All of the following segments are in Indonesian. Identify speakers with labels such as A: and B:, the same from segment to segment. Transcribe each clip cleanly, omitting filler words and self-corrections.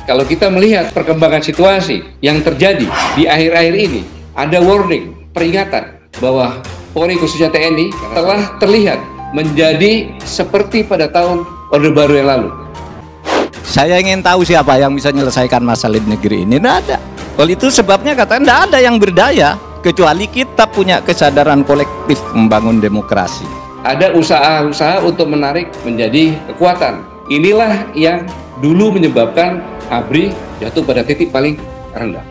A: Kalau kita melihat perkembangan situasi yang terjadi di akhir-akhir ini, ada warning, peringatan bahwa Polri khususnya TNI telah terlihat menjadi seperti pada tahun Orde Baru yang lalu.
B: Saya ingin tahu siapa yang bisa menyelesaikan masalah di negeri ini. Tidak ada. Oleh itu sebabnya katanya tidak ada yang berdaya kecuali kita punya kesadaran kolektif membangun demokrasi.
A: Ada usaha-usaha untuk menarik menjadi kekuatan. Inilah yang dulu menyebabkan ABRI jatuh pada titik paling rendah.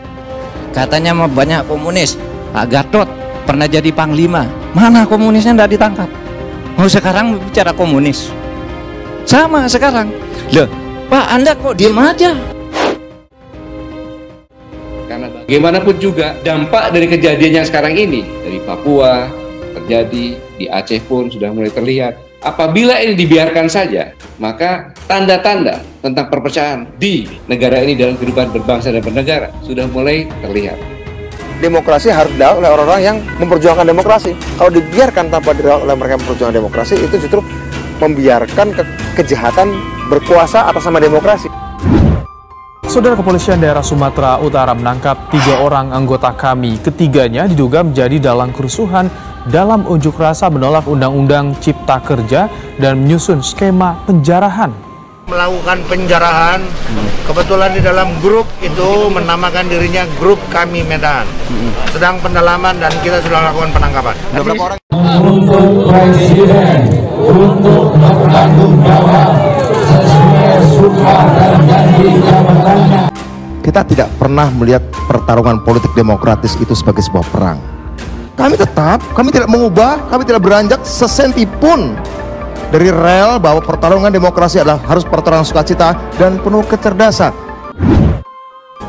B: Katanya mau banyak komunis. Pak Gatot pernah jadi panglima. Mana komunisnya tidak ditangkap? Mau sekarang bicara komunis. Sama sekarang. Loh, Pak, Anda kok diem aja?
A: Karena bagaimanapun juga dampak dari kejadian yang sekarang ini dari Papua terjadi, di Aceh pun sudah mulai terlihat. Apabila ini dibiarkan saja, maka tanda-tanda tentang perpecahan di negara ini dalam kehidupan berbangsa dan bernegara sudah mulai terlihat.
C: Demokrasi harus dilakukan oleh orang-orang yang memperjuangkan demokrasi. Kalau dibiarkan tanpa dilakukan oleh mereka yang memperjuangkan demokrasi, itu justru membiarkan kejahatan berkuasa atas nama demokrasi.
D: Saudara, Kepolisian Daerah Sumatera Utara menangkap 3 orang anggota KAMI. Ketiganya diduga menjadi dalang kerusuhan dalam unjuk rasa menolak Undang-Undang Cipta Kerja dan menyusun skema penjarahan.
E: Melakukan penjarahan, kebetulan di dalam grup itu menamakan dirinya Grup Kami Medan. Sedang pendalaman dan kita sudah lakukan penangkapan.
C: Beberapa orang
F: untuk Presiden untuk bertanggung jawab sesuai sumpah dan janji jabatannya.
C: kita tidak pernah melihat pertarungan politik demokratis itu sebagai sebuah perang. Kami tidak mengubah, kami tidak beranjak sesenti pun dari rel bahwa pertarungan demokrasi adalah harus pertarungan sukacita dan penuh kecerdasan.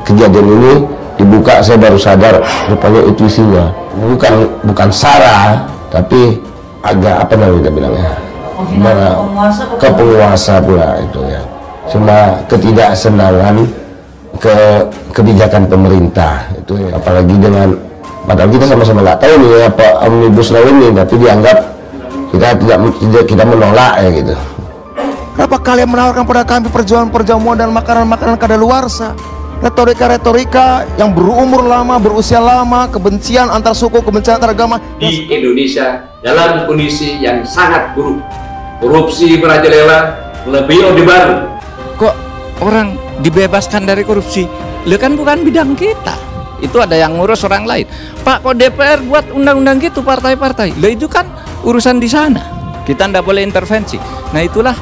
G: Kejadian ini dibuka, saya baru sadar rupanya itu isinya bukan sara, tapi agak apa namanya kita bilangnya, kepenguasa pula itu ya. Cuma ketidaksenangan kebijakan pemerintah itu ya. Apalagi dengan, padahal kita sama-sama nggak tahu nih apa omnibus law ini, tapi dianggap kita menolak ya gitu.
C: Kenapa kalian menawarkan pada kami perjamuan dan makanan-makanan kadaluarsa? Retorika-retorika yang berumur lama, berusia lama, kebencian antar suku, kebencian antar agama.
A: Di Indonesia dalam kondisi yang sangat buruk, korupsi merajalela, lebih Orde Baru.
B: Kok orang dibebaskan dari korupsi? Lu kan bukan bidang kita. Itu ada yang ngurus orang lain. Pak, kok DPR buat undang-undang gitu partai-partai? Lah itu kan urusan di sana. Kita ndak boleh intervensi. Nah itulah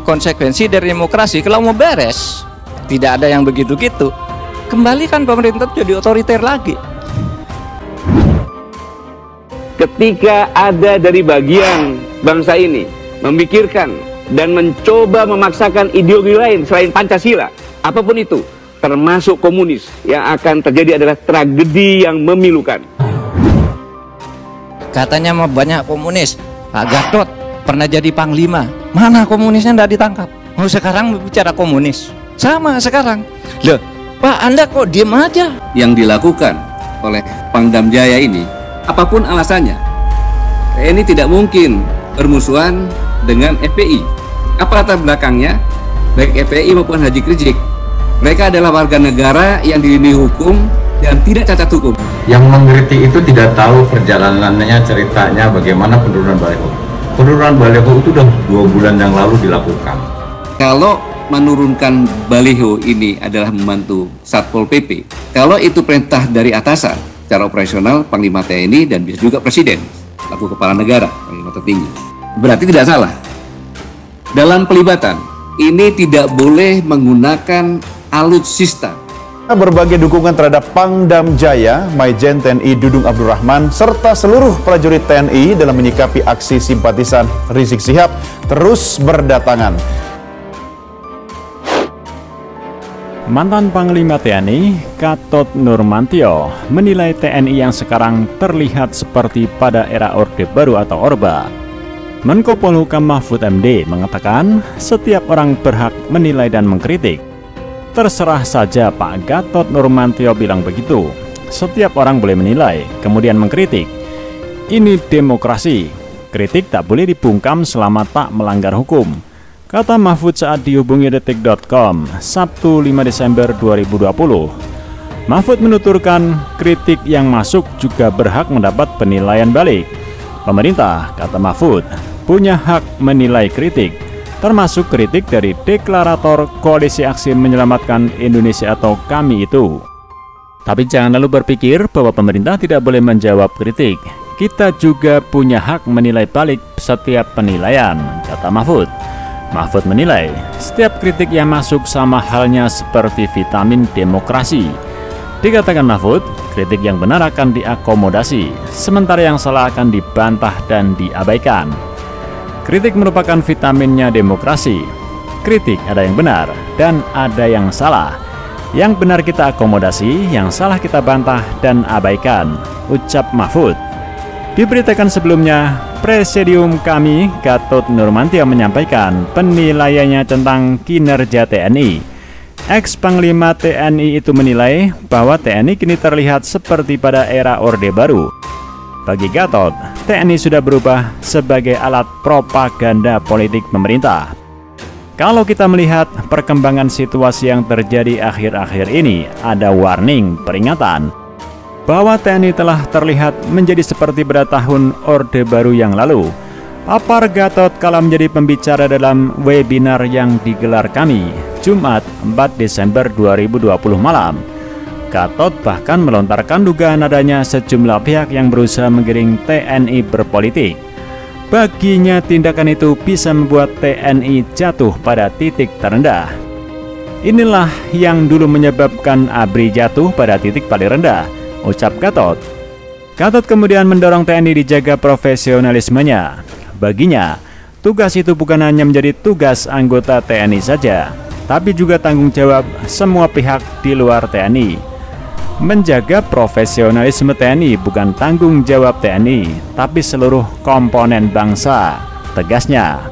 B: konsekuensi dari demokrasi. Kalau mau beres, tidak ada yang begitu-gitu. Kembalikan pemerintah jadi otoriter lagi.
H: Ketika ada dari bagian bangsa ini memikirkan dan mencoba memaksakan ideologi lain selain Pancasila, apapun itu, termasuk komunis, yang akan terjadi adalah tragedi yang memilukan.
B: Katanya mau banyak komunis. Pak Gatot pernah jadi panglima. Mana komunisnya ndak ditangkap? Mau sekarang bicara komunis. Sama sekarang. Loh, Pak, Anda kok diem aja?
A: Yang dilakukan oleh Pangdam Jaya ini, apapun alasannya, TNI tidak mungkin bermusuhan dengan FPI. Apa latar belakangnya? Baik FPI maupun Haji Krijik, mereka adalah warga negara yang dilindungi hukum dan tidak cacat hukum.
I: Yang mengkritik itu tidak tahu perjalanannya, ceritanya bagaimana penurunan baliho. Penurunan baliho itu sudah 2 bulan yang lalu dilakukan.
A: Kalau menurunkan baliho ini adalah membantu Satpol PP, kalau itu perintah dari atasan secara operasional Panglima TNI dan bisa juga Presiden selaku Kepala Negara, Panglima tertinggi, berarti tidak salah. Dalam pelibatan ini tidak boleh menggunakan alutsista.
J: Berbagai dukungan terhadap Pangdam Jaya, Maijen TNI Dudung Abdurrahman, serta seluruh prajurit TNI dalam menyikapi aksi simpatisan Rizik Syihab terus berdatangan.
K: Mantan Panglima TNI, Gatot Nurmantio, menilai TNI yang sekarang terlihat seperti pada era Orde Baru atau Orba. Menko Polhukam Mahfud MD mengatakan setiap orang berhak menilai dan mengkritik. Terserah saja Pak Gatot Nurmantio bilang begitu. Setiap orang boleh menilai, kemudian mengkritik. Ini demokrasi. Kritik tak boleh dibungkam selama tak melanggar hukum. Kata Mahfud saat dihubungi detik.com, Sabtu 5 Desember 2020. Mahfud menuturkan kritik yang masuk juga berhak mendapat penilaian balik. Pemerintah, kata Mahfud, punya hak menilai kritik, termasuk kritik dari deklarator Koalisi Aksi Menyelamatkan Indonesia atau KAMI itu. Tapi jangan lalu berpikir bahwa pemerintah tidak boleh menjawab kritik. Kita juga punya hak menilai balik setiap penilaian, kata Mahfud. Mahfud menilai, setiap kritik yang masuk sama halnya seperti vitamin demokrasi. Dikatakan Mahfud, kritik yang benar akan diakomodasi, sementara yang salah akan dibantah dan diabaikan. Kritik merupakan vitaminnya demokrasi. Kritik ada yang benar dan ada yang salah. Yang benar kita akomodasi, yang salah kita bantah dan abaikan, ucap Mahfud. Diberitakan sebelumnya, Presidium KAMI Gatot Nurmantio menyampaikan penilaiannya tentang kinerja TNI. Ex-Panglima TNI itu menilai bahwa TNI kini terlihat seperti pada era Orde Baru. Bagi Gatot, TNI sudah berubah sebagai alat propaganda politik pemerintah. Kalau kita melihat perkembangan situasi yang terjadi akhir-akhir ini, ada warning, peringatan, bahwa TNI telah terlihat menjadi seperti pada tahun Orde Baru yang lalu. Papar Gatot kala menjadi pembicara dalam webinar yang digelar KAMI, Jumat 4 Desember 2020 malam. Gatot bahkan melontarkan dugaan adanya sejumlah pihak yang berusaha menggiring TNI berpolitik. Baginya tindakan itu bisa membuat TNI jatuh pada titik terendah. Inilah yang dulu menyebabkan ABRI jatuh pada titik paling rendah, ucap Gatot. Gatot kemudian mendorong TNI dijaga profesionalismenya. Baginya, tugas itu bukan hanya menjadi tugas anggota TNI saja, tapi juga tanggung jawab semua pihak di luar TNI. Menjaga profesionalisme TNI bukan tanggung jawab TNI, tapi seluruh komponen bangsa, tegasnya.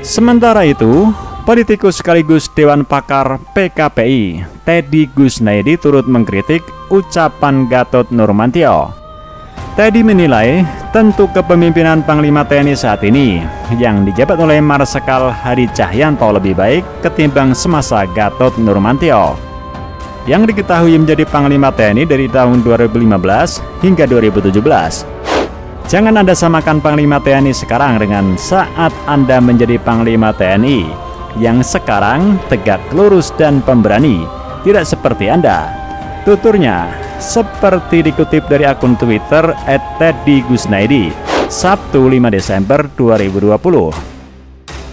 K: Sementara itu, politikus sekaligus Dewan Pakar PKPI, Teddy Gusnaedi turut mengkritik ucapan Gatot Nurmantio. Teddy menilai tentu kepemimpinan Panglima TNI saat ini yang dijabat oleh Marsikal Hadi Cahyanto lebih baik ketimbang semasa Gatot Nurmantio, yang diketahui menjadi Panglima TNI dari tahun 2015 hingga 2017. Jangan Anda samakan Panglima TNI sekarang dengan saat Anda menjadi Panglima TNI, yang sekarang tegak lurus dan pemberani, tidak seperti Anda, tuturnya, seperti dikutip dari akun Twitter @TeddyGusnaedi, Sabtu 5 Desember 2020.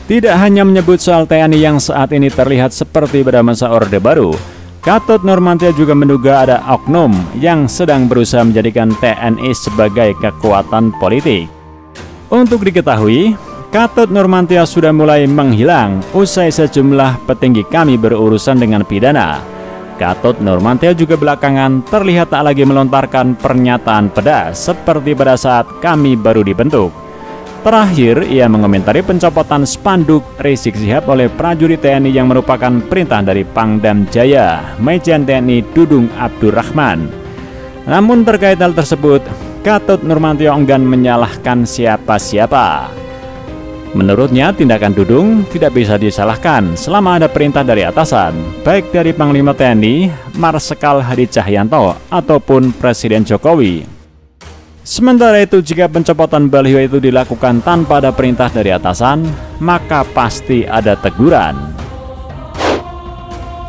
K: Tidak hanya menyebut soal TNI yang saat ini terlihat seperti pada masa Orde Baru, Gatot Nurmantio juga menduga ada oknum yang sedang berusaha menjadikan TNI sebagai kekuatan politik. Untuk diketahui, Gatot Nurmantio sudah mulai menghilang usai sejumlah petinggi KAMI berurusan dengan pidana. Gatot Nurmantio juga belakangan terlihat tak lagi melontarkan pernyataan pedas seperti pada saat KAMI baru dibentuk. Terakhir, ia mengomentari pencopotan spanduk Rizik Syihab oleh prajurit TNI yang merupakan perintah dari Pangdam Jaya, Majen TNI Dudung Abdurrahman. Namun terkait hal tersebut, Gatot Nurmantio enggan menyalahkan siapa-siapa. Menurutnya, tindakan Dudung tidak bisa disalahkan selama ada perintah dari atasan, baik dari Panglima TNI, Marsikal Hadi Cahyanto, ataupun Presiden Jokowi. Sementara itu, jika pencopotan baliho itu dilakukan tanpa ada perintah dari atasan, maka pasti ada teguran.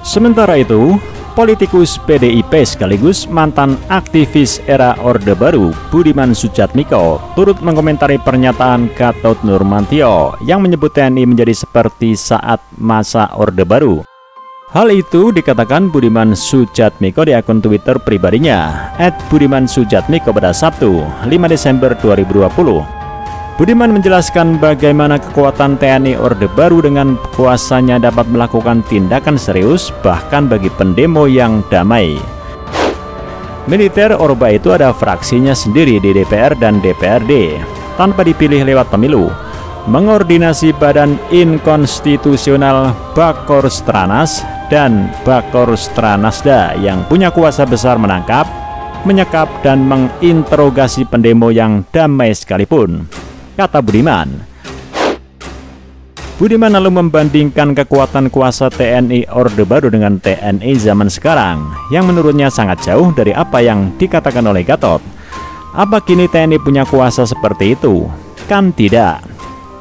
K: Sementara itu, politikus PDIP sekaligus mantan aktivis era Orde Baru, Budiman Sujatmiko, turut mengomentari pernyataan Gatot Nurmantio yang menyebut TNI menjadi seperti saat masa Orde Baru. Hal itu dikatakan Budiman Sujatmiko di akun Twitter pribadinya @budimansujatmiko pada Sabtu 5 Desember 2020. Budiman menjelaskan bagaimana kekuatan TNI Orde Baru dengan kuasanya dapat melakukan tindakan serius bahkan bagi pendemo yang damai. Militer Orba itu ada fraksinya sendiri di DPR dan DPRD tanpa dipilih lewat pemilu, mengordinasi Badan Inkonstitusional Bakorstranas dan Bakorstranasda yang punya kuasa besar menangkap, menyekap, dan menginterogasi pendemo yang damai sekalipun, kata Budiman. Budiman lalu membandingkan kekuatan kuasa TNI Orde Baru dengan TNI zaman sekarang, yang menurutnya sangat jauh dari apa yang dikatakan oleh Gatot. Apa kini TNI punya kuasa seperti itu? Kan tidak.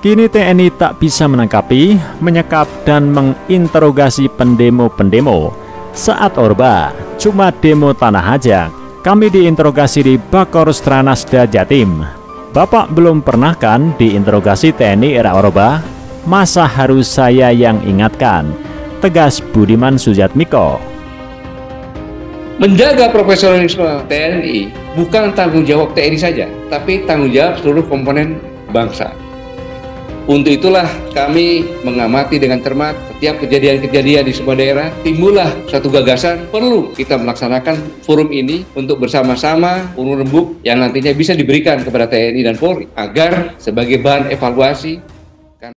K: Kini TNI tak bisa menangkapi, menyekap, dan menginterogasi pendemo-pendemo. Saat Orba cuma demo tanah aja, kami diinterogasi di Bakorstrasnasda Jatim. Bapak belum pernah kan diinterogasi TNI era Orba? Masa harus saya yang ingatkan? Tegas Budiman Sujatmiko.
A: Menjaga profesionalisme TNI bukan tanggung jawab TNI saja, tapi tanggung jawab seluruh komponen bangsa. Untuk itulah kami mengamati dengan cermat setiap kejadian-kejadian di semua daerah. Timbullah satu gagasan, perlu kita melaksanakan forum ini untuk bersama-sama urun rembuk yang nantinya bisa diberikan kepada TNI dan Polri agar sebagai bahan evaluasi